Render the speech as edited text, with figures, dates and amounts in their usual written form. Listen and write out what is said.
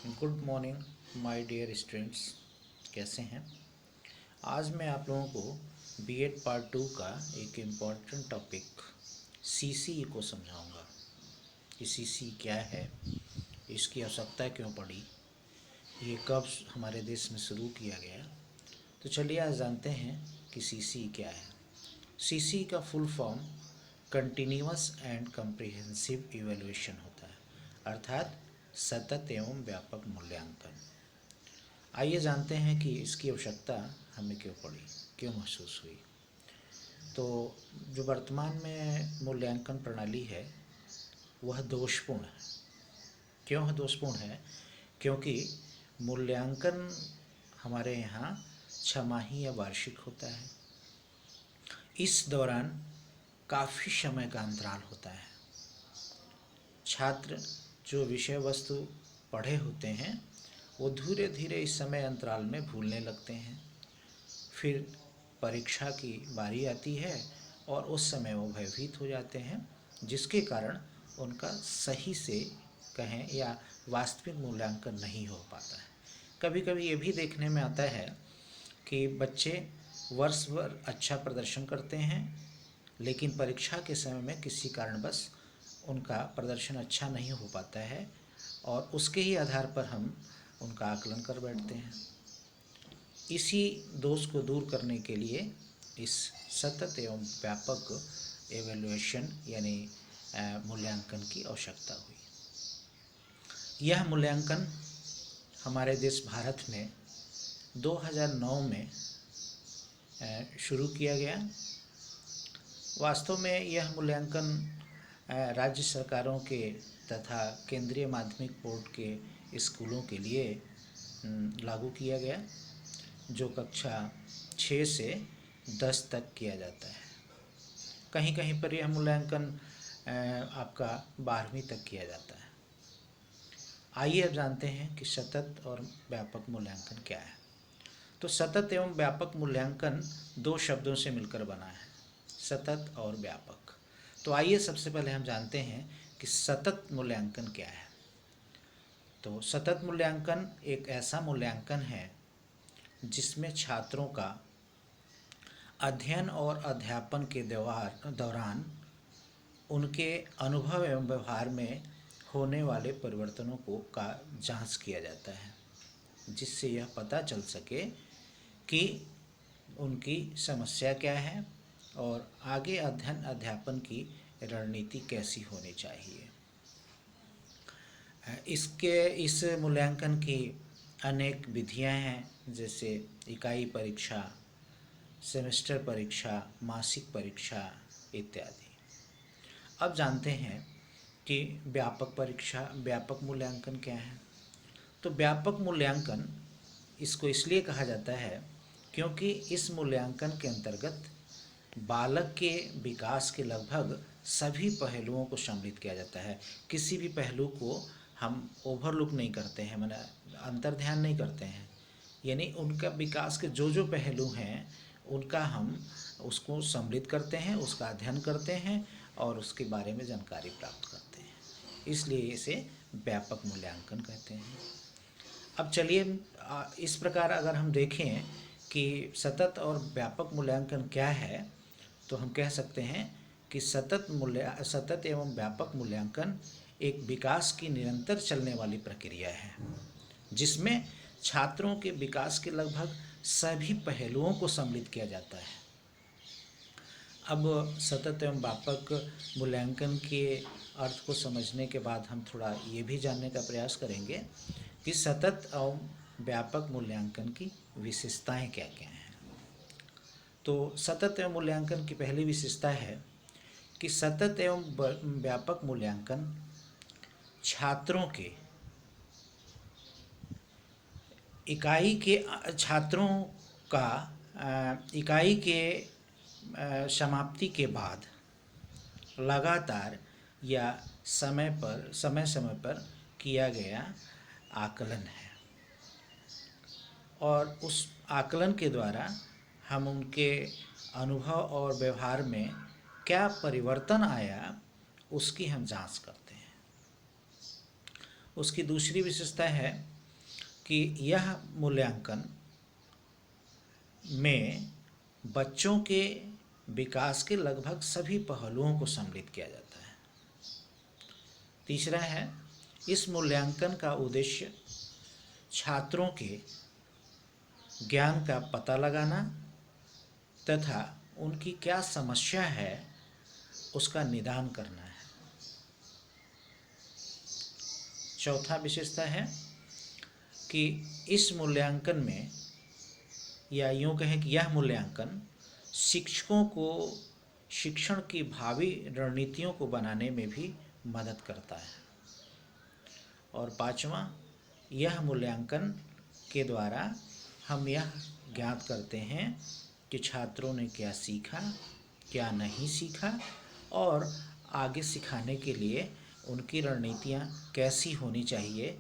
Good morning my dear students. कैसे हैं? आज मैं आप लोगों को बीएड पार्ट 2 का एक इम्पॉर्टेंट टॉपिक सीसी को समझाऊंगा कि सीसी क्या है, इसकी आवश्यकता क्यों पड़ी, ये कब हमारे देश में शुरू किया गया। तो चलिए आज जानते हैं कि सीसी क्या है। सीसी का full form continuous and comprehensive evaluation होता है, अर्थात सतत एवं व्यापक मूल्यांकन। आइए जानते हैं कि इसकी आवश्यकता हमें क्यों पड़ी, क्यों महसूस हुई। तो जो वर्तमान में मूल्यांकन प्रणाली है वह दोषपूर्ण है। क्यों दोषपूर्ण है? क्योंकि मूल्यांकन हमारे यहाँ छमाही या वार्षिक होता है। इस दौरान काफ़ी समय का अंतराल होता है। छात्र जो विषय वस्तु पढ़े होते हैं वो धीरे धीरे इस समय अंतराल में भूलने लगते हैं। फिर परीक्षा की बारी आती है और उस समय वो भयभीत हो जाते हैं, जिसके कारण उनका सही से कहें या वास्तविक मूल्यांकन नहीं हो पाता है। कभी कभी ये भी देखने में आता है कि बच्चे वर्ष भर अच्छा प्रदर्शन करते हैं, लेकिन परीक्षा के समय में किसी कारणवश उनका प्रदर्शन अच्छा नहीं हो पाता है और उसके ही आधार पर हम उनका आकलन कर बैठते हैं। इसी दोष को दूर करने के लिए इस सतत एवं व्यापक एवेल्युएशन यानी मूल्यांकन की आवश्यकता हुई। यह मूल्यांकन हमारे देश भारत में 2009 में शुरू किया गया। वास्तव में यह मूल्यांकन राज्य सरकारों के तथा केंद्रीय माध्यमिक बोर्ड के स्कूलों के लिए लागू किया गया, जो कक्षा 6 से 10 तक किया जाता है। कहीं कहीं पर यह मूल्यांकन आपका 12वीं तक किया जाता है। आइए अब जानते हैं कि सतत और व्यापक मूल्यांकन क्या है। तो सतत एवं व्यापक मूल्यांकन दो शब्दों से मिलकर बना है, सतत और व्यापक। तो आइए सबसे पहले हम जानते हैं कि सतत मूल्यांकन क्या है। तो सतत मूल्यांकन एक ऐसा मूल्यांकन है जिसमें छात्रों का अध्ययन और अध्यापन के दौरान उनके अनुभव एवं व्यवहार में होने वाले परिवर्तनों का जांच किया जाता है, जिससे यह पता चल सके कि उनकी समस्या क्या है और आगे अध्ययन अध्यापन की रणनीति कैसी होनी चाहिए। इस मूल्यांकन की अनेक विधियां हैं, जैसे इकाई परीक्षा, सेमेस्टर परीक्षा, मासिक परीक्षा इत्यादि। अब जानते हैं कि व्यापक मूल्यांकन क्या है। तो व्यापक मूल्यांकन इसको इसलिए कहा जाता है क्योंकि इस मूल्यांकन के अंतर्गत बालक के विकास के लगभग सभी पहलुओं को सम्मिलित किया जाता है। किसी भी पहलू को हम ओवरलुक नहीं करते हैं, माने अंतर्ध्यान नहीं करते हैं। यानी उनका विकास के जो जो पहलू हैं उनका हम उसको सम्मिलित करते हैं, उसका अध्ययन करते हैं और उसके बारे में जानकारी प्राप्त करते हैं। इसलिए इसे व्यापक मूल्यांकन कहते हैं। अब चलिए इस प्रकार अगर हम देखें कि सतत और व्यापक मूल्यांकन क्या है, तो हम कह सकते हैं कि सतत एवं व्यापक मूल्यांकन एक विकास की निरंतर चलने वाली प्रक्रिया है, जिसमें छात्रों के विकास के लगभग सभी पहलुओं को सम्मिलित किया जाता है। अब सतत एवं व्यापक मूल्यांकन के अर्थ को समझने के बाद हम थोड़ा ये भी जानने का प्रयास करेंगे कि सतत एवं व्यापक मूल्यांकन की विशेषताएं क्या क्या हैं। तो सतत एवं मूल्यांकन की पहली विशेषता है कि सतत एवं व्यापक मूल्यांकन छात्रों का इकाई के समाप्ति के बाद लगातार या समय समय पर किया गया आकलन है, और उस आकलन के द्वारा हम उनके अनुभव और व्यवहार में क्या परिवर्तन आया उसकी हम जांच करते हैं। उसकी दूसरी विशेषता है कि यह मूल्यांकन में बच्चों के विकास के लगभग सभी पहलुओं को सम्मिलित किया जाता है। तीसरा है, इस मूल्यांकन का उद्देश्य छात्रों के ज्ञान का पता लगाना तथा उनकी क्या समस्या है उसका निदान करना है। चौथा विशेषता है कि इस मूल्यांकन में, या यूँ कहें कि यह मूल्यांकन शिक्षकों को शिक्षण की भावी रणनीतियों को बनाने में भी मदद करता है। और पांचवा, यह मूल्यांकन के द्वारा हम यह ज्ञात करते हैं कि छात्रों ने क्या सीखा, क्या नहीं सीखा और आगे सिखाने के लिए उनकी रणनीतियाँ कैसी होनी चाहिए